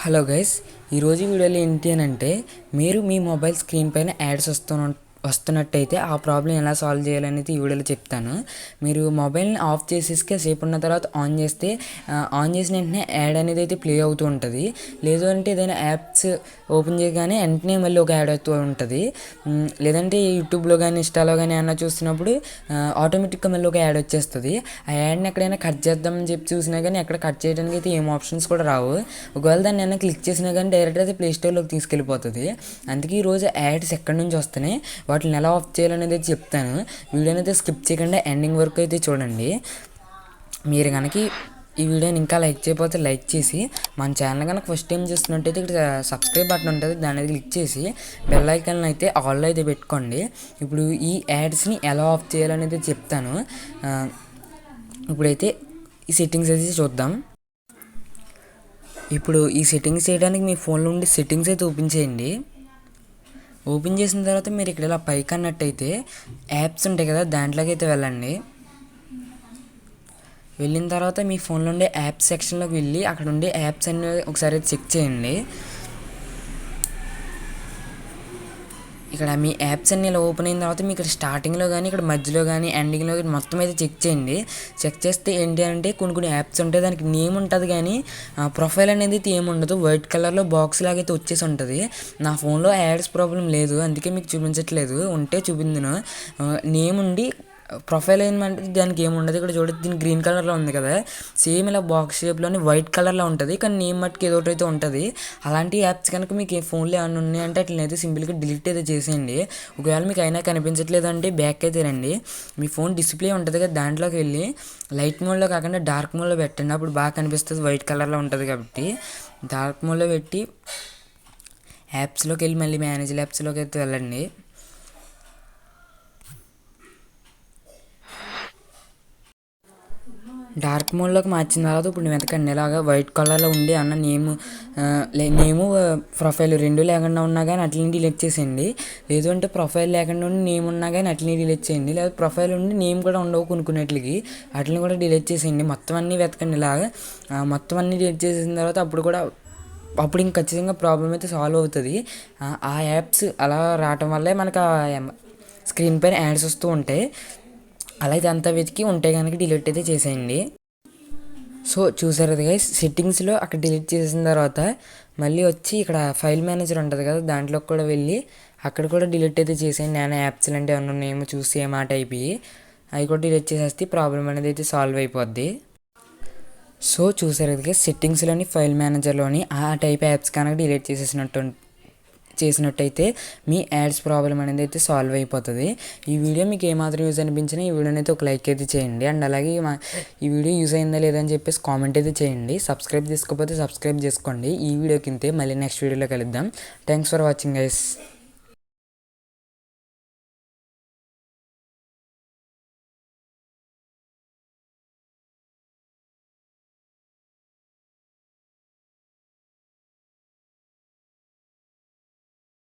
Hello guys, ఈరోజు వీడియోలో ఏంటి అని అంటే మీరు మీ మొబైల్ స్క్రీన్ పైన యాడ్స్ వస్తున్నట్టయితే ఆ ప్రాబ్లం ఎలా సాల్వ్ చేయాలనేది ఈ వీడియోలో చెప్తాను. మీరు మొబైల్ని ఆఫ్ చేసేసి సేపు ఉన్న తర్వాత ఆన్ చేసిన వెంటనే యాడ్ అనేది అయితే ప్లే అవుతూ ఉంటుంది. లేదు అంటే ఏదైనా యాప్స్ ఓపెన్ చేయగానే వెంటనే మళ్ళీ ఒక యాడ్ అవుతూ ఉంటుంది. లేదంటే యూట్యూబ్లో కానీ ఇన్స్టాలో కానీ ఏమన్నా చూస్తున్నప్పుడు ఆటోమేటిక్గా మళ్ళీ ఒక యాడ్ వచ్చేస్తుంది. ఆ యాడ్ని ఎక్కడైనా కట్ చేద్దామని చెప్పి చూసినా కానీ ఎక్కడ కట్ చేయడానికి అయితే ఏం ఆప్షన్స్ కూడా రావు. ఒకవేళ దాన్ని ఏమైనా క్లిక్ చేసినా కానీ డైరెక్ట్గా అయితే ప్లే స్టోర్లోకి తీసుకెళ్ళిపోతుంది. అందుకే ఈరోజు యాడ్స్ ఎక్కడి నుంచి వస్తున్నాయి, వాటిని ఎలా ఆఫ్ చేయాలనేది అయితే చెప్తాను. వీడియోని అయితే స్కిప్ చేయకుండా ఎండింగ్ వరకు అయితే చూడండి. మీరు కనుక ఈ వీడియోని ఇంకా లైక్ చేయకపోతే లైక్ చేసి, మన ఛానల్ కనుక ఫస్ట్ టైం చూస్తున్నట్టయితే ఇక్కడ సబ్స్క్రైబ్ బటన్ ఉంటుంది, దాని మీద క్లిక్ చేసి బెల్ ఐకాన్ అయితే ఆల్లో అయితే పెట్టుకోండి. ఇప్పుడు ఈ యాడ్స్ని ఎలా ఆఫ్ చేయాలనేది చెప్తాను. ఇప్పుడైతే ఈ సెట్టింగ్స్ అయితే చూద్దాం. ఇప్పుడు ఈ సెట్టింగ్స్ చేయడానికి మీ ఫోన్లో ఉండి సెట్టింగ్స్ అయితే ఓపెన్ చేయండి. ఓపెన్ చేసిన తర్వాత మీరు ఇక్కడ ఇలా పైకి అన్నట్టయితే యాప్స్ ఉంటాయి కదా, దాంట్లోకి అయితే వెళ్ళండి. వెళ్ళిన తర్వాత మీ ఫోన్లో ఉండే యాప్స్ సెక్షన్లోకి వెళ్ళి అక్కడ ఉండే యాప్స్ అన్ని ఒకసారి చెక్ చేయండి. ఇక్కడ మీ యాప్స్ అన్ని ఇలా ఓపెన్ అయిన తర్వాత మీకు ఇక్కడ స్టార్టింగ్లో కానీ ఇక్కడ మధ్యలో కానీ ఎండింగ్లో కానీ మొత్తం అయితే చెక్ చేయండి. చెక్ చేస్తే ఏంటి అంటే కొన్ని యాప్స్ ఉంటాయి, దానికి నేమ్ ఉంటుంది కానీ ప్రొఫైల్ అనేది అయితే ఏమి ఉండదు. వైట్ కలర్లో బాక్స్ లాగా అయితే వచ్చేసి ఉంటుంది. నా ఫోన్లో యాడ్స్ ప్రాబ్లం లేదు, అందుకే మీకు చూపించట్లేదు. ఉంటే చూపించును. నేమ్ ఉండి ప్రొఫైల్ ఏమంటే దానికి ఏముండదు. ఇక్కడ చూడండి, దీని గ్రీన్ కలర్లో ఉంది కదా, సేమ్ ఇలా బాక్స్ షేప్లోని వైట్ కలర్లో ఉంటుంది, కానీ నేమ్ మట్టుకు ఏదో ఒకటి అయితే ఉంటుంది. అలాంటి యాప్స్ కనుక మీకు ఏ ఫోన్లో ఏమైనా ఉన్నాయంటే అట్లనైతే సింపుల్గా డిలీట్ అయితే చేసేయండి. ఒకవేళ మీకు అయినా కనిపించట్లేదు అంటే బ్యాక్ అయితే రండి. మీ ఫోన్ డిస్ప్లే ఉంటుంది కదా, దాంట్లోకి వెళ్ళి లైట్ మోడ్లో కాకుండా డార్క్ మోడ్లో పెట్టండి. అప్పుడు బాగా కనిపిస్తుంది, వైట్ కలర్లో ఉంటుంది కాబట్టి. డార్క్ మోడ్లో పెట్టి యాప్స్లోకి వెళ్ళి మళ్ళీ మేనేజ్ యాప్స్లోకి అయితే వెళ్ళండి. డార్క్ మోడ్లోకి మార్చిన తర్వాత ఇప్పుడు వెతకండి. ఇలాగా వైట్ కలర్లో ఉండి అన్న నేము ప్రొఫైల్ రెండు లేకుండా ఉన్నా కానీ అట్లని డిలీట్ చేసేయండి. లేదు అంటే ప్రొఫైల్ లేకుండా ఉండి నేమ్ ఉన్నా కానీ అట్లని డిలీట్ చేయండి. లేదా ప్రొఫైల్ ఉండి నేమ్ కూడా ఉండవు కొనుక్కునేట్లకి, అట్లని కూడా డిలీట్ చేసేయండి. మొత్తం అన్నీ వెతకండి. ఇలాగా మొత్తం అన్నీ డిలీట్ చేసేసిన తర్వాత అప్పుడు ఇంక ఖచ్చితంగా ప్రాబ్లం అయితే సాల్వ్ అవుతుంది. ఆ యాప్స్ అలా రావటం వల్లే మనకు స్క్రీన్ పైన యాడ్స్ వస్తూ ఉంటాయి. అలా ఇదంతా వెతికి ఉంటే కనుక డిలీట్ అయితే చేసేయండి. సో చూసారు కదా గైస్, సెట్టింగ్స్లో అక్కడ డిలీట్ చేసిన తర్వాత మళ్ళీ వచ్చి ఇక్కడ ఫైల్ మేనేజర్ ఉంటుంది కదా, దాంట్లోకి కూడా వెళ్ళి అక్కడ కూడా డిలీట్ అయితే చేసేయండి. నేను యాప్స్ అంటే ఏమన్నా ఉన్నాయేమో చూసి ఏ మాట అయిపోయి అవి కూడా డిలీట్ చేసేస్తే ప్రాబ్లం అనేది అయితే సాల్వ్ అయిపోద్ది. సో చూసారు కదా, సెట్టింగ్స్లోని ఫైల్ మేనేజర్లోని ఆ టైప్ యాప్స్ కనుక డిలీట్ చేసినట్టయితే మీ యాడ్స్ ప్రాబ్లం అనేది అయితే సాల్వ్ అయిపోతుంది. ఈ వీడియో మీకు ఏమాత్రం యూజ్ అనిపించినా ఈ వీడియోని అయితే ఒక లైక్ అయితే చేయండి. అండ్ అలాగే ఈ వీడియో యూజ్ అయిందా లేదా అని చెప్పేసి కామెంట్ అయితే చేయండి. సబ్స్క్రైబ్ చేసుకోకపోతే సబ్స్క్రైబ్ చేసుకోండి. ఈ వీడియో కింద మళ్ళీ నెక్స్ట్ వీడియోలో కలుద్దాం. Thanks for watching guys.